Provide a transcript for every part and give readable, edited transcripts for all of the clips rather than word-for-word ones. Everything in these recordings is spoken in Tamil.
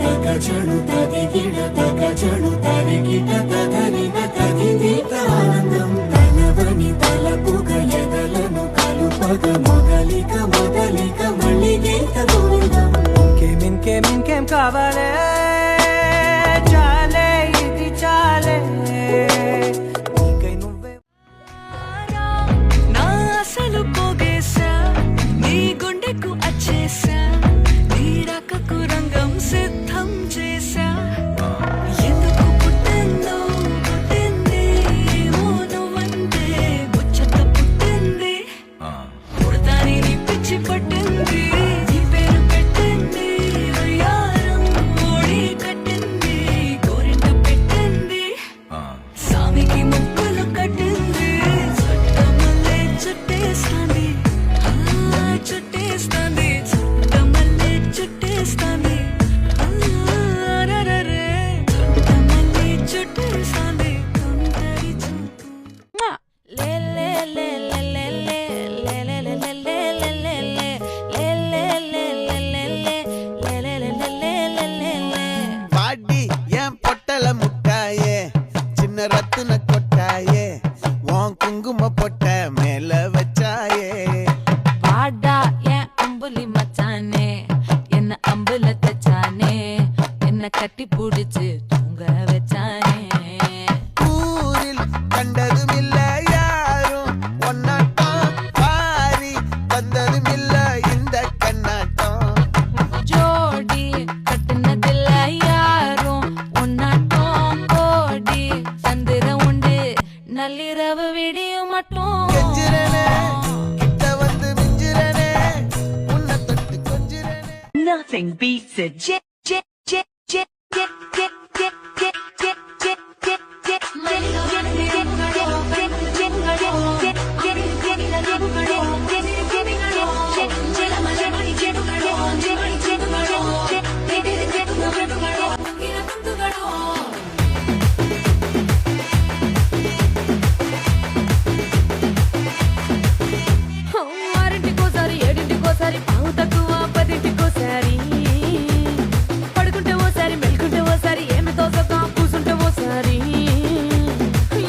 ತಗಜಳು ತದಿಗಿಡ ತಗಜಳು ತರಿಗಿಟ ತದರಿನ ತದಿದೀತ ಆನಂದಂ ತಲವನಿ ತಲಪುಗ ಎದలను కలుపగ మొగలిక మొదలిక మళ్ళీగీత గోవిందం ఇంకేం కావాలే చాలే ఇది చాలే నీకై నువ్వే నా అసలు పోగేసా నీ గుండెకు అచ్చేసా నీ రాకకు రంగం సిద్ధం చేసా ఎందుకు పుట్టిందో పుట్టింది ఏమో నువ్వంటే ముచ్చట పుట్టింది పుడతాని నీ పిచ్చి పట్టింది నీ పేరు పెట్టింది వయ్యారం ఓడి కట్టింది గోరింట పెట్టింది సామికి ముక్కులు కట్టింది చుట్టమల్లే చుట్టేస్తాంది చుట్టేస్తాంది చుట్టమల్లే చుట్టేస్తాంది రరరే చుట్టమల్లే చుట్టేస్తాంది కొంటరి చూపు లే లే లే లే లే లే లే లే లే లే లే లే பாடி என் பொட்டல முட்டாயே சின்ன ரத்துன கொட்டாயே உன் குங்கும பொட்ட மேல வச்சாயே பாடா என் அம்புலி மச்சானே என்ன அம்புல தச்சானே என்ன கட்டி புடிச்சு தூங்க வச்சானே ஊரில் கண்டதும் இல்ல யாரும் ஒன்னாட்டம் பாரி வந்ததும் இல்ல இந்த கண்ணாட்டம் ஜோடி கட்டுனதில்ல யாரும் ஒன்னாட்டம் கோடி சந்திர உண்டு நள்ளிரவு விடியும் மட்டும் கெஞ்சிரனே கிட்ட வந்து மிஞ்சிரனே உன்னை தொட்டு கொஞ்சிரனே Nothing beats a jet, jet, jet, jet, jet, jet, jet, jet, jet, jet, jet, jet, ఆరింటికోసారి ఏడింటికోసారి పావు తక్కువ పదింటికోసారి పడుకుంటే ఓసారి మెలుకుంటే ఓసారి ఏమి తోసక కూసుంటే ఓసారి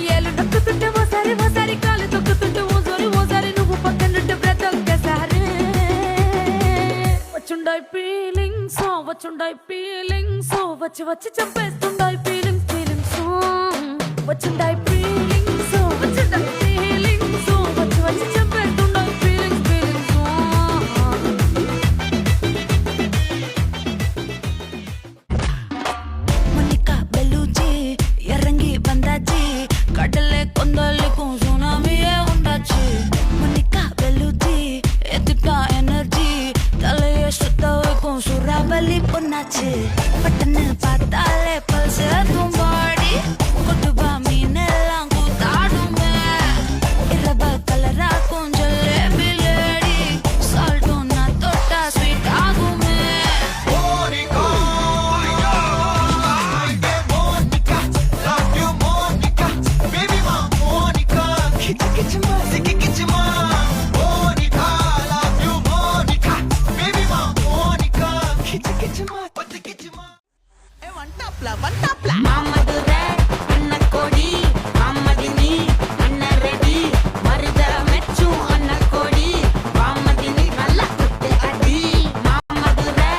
ఏళ్ళు నొక్కుతుంటే ఓసారి ఓసారి కాలు తొక్కుతుంటే ఓసారి ఓసారి నువ్వు పక్కనుంటే ప్రతి ఒక్కసారి వచ్చుండాయి ఫీలింగ్స్ వచ్చి వచ్చి చంపేస్తుండాయి ఫీలింగ్స్ వచ్చుండాయి ఫీలింగ్స్ వచ్చుండాయి ఫీలింగ్స్ వచ్చి వచ్చి చంపేస్తుండాయి ఫీలింగ్స్ மணிக்கா பெல்லூச்சி இறங்கி வந்தாச்சு கடலை கொந்தளிக்கும் சுனாமியே உண்டாச்சு மணிக்கா பெல்லூச்சி எதுக்கா எனர்ஜி தலைய சுத்த வைக்கும் சுறாவலி பொண்ணாச்சு பட்டன்னு பார்த்தாலே பல்ஸ் தும்பாடி கொட்டுபா மீனெல்லாம் கூத்தாடுமே இரவ கலராக்கும் ஜல்லேபி லேடி சால்ட்டும் நான் தொட்டா ஸ்வீட் ஆகுமே மாமதுரை அன்னக்கோடி மாமதினி அன்னரெடி மருத மெச்சும் அன்னக்கோடி மாமதினி நல்லா குத்து அடி மாமதுரை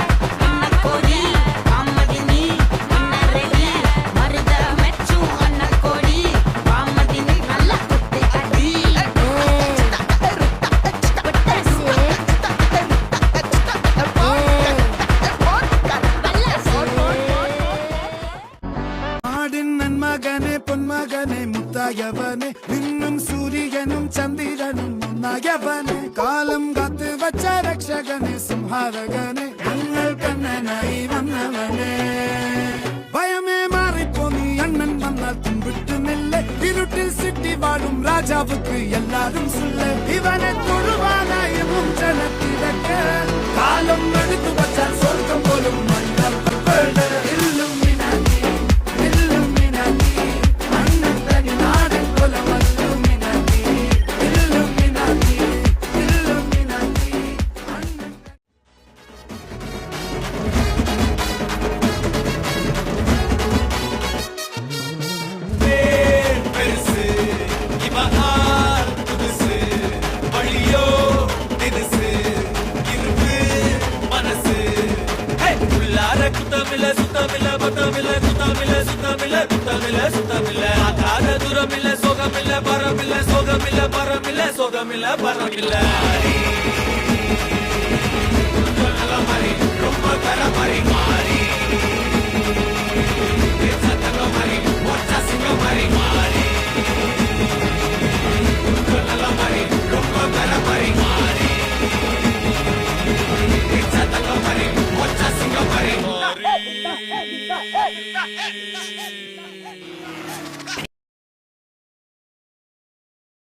அன்னக்கோடி மாமதினி அன்னரெடி மருத மெச்சும் அன்னக்கோடி மாமதினி நல்லா குத்து அடி நாடின் நன்மகனே பொன்மகனே முத்தாயவனே இன்னும் சூரியனும் சந்திரனும் முன்னாயவனே காலம் காத்து வச்ச ரக்ஷகனே சிம்ஹாரகனே எங்கள் கண்ணனாய் வந்தவனே பயமே மாறிப்போ நீ அண்ணன் வந்தால் தும்பிட்டு நெல்ல இருட்டில் சிட்டி வாழும் ராஜாவுக்கு எல்லாரும் சொல்ல இவனை தொழுவானாயும் ஜனத்திறக்க காலம் எடுத்து வச்சால் சொர்க்கம் போலும் மன்னர் சுத்தமில்ல சுத்தமில்ல பத்தமில்ல குத்தமில்ல சுத்தமில்ல குத்தமில்ல சுத்தமில்ல ஆகாத தூரமில்ல சோகமில்ல பரமில்ல சோகமில்ல பரமில்ல சோகமில்ல பரமில்ல நல்ல மாதிரி ரொம்ப தர மாதிரி மாறி சத்தங்க மாதிரி மொச்சா சிங்க மாதிரி மாறி நல்ல மாதிரி ரொம்ப தர மாதிரி மாறி சத்தங்க மாதிரி மொச்சா சிங்க மாதிரி மாறி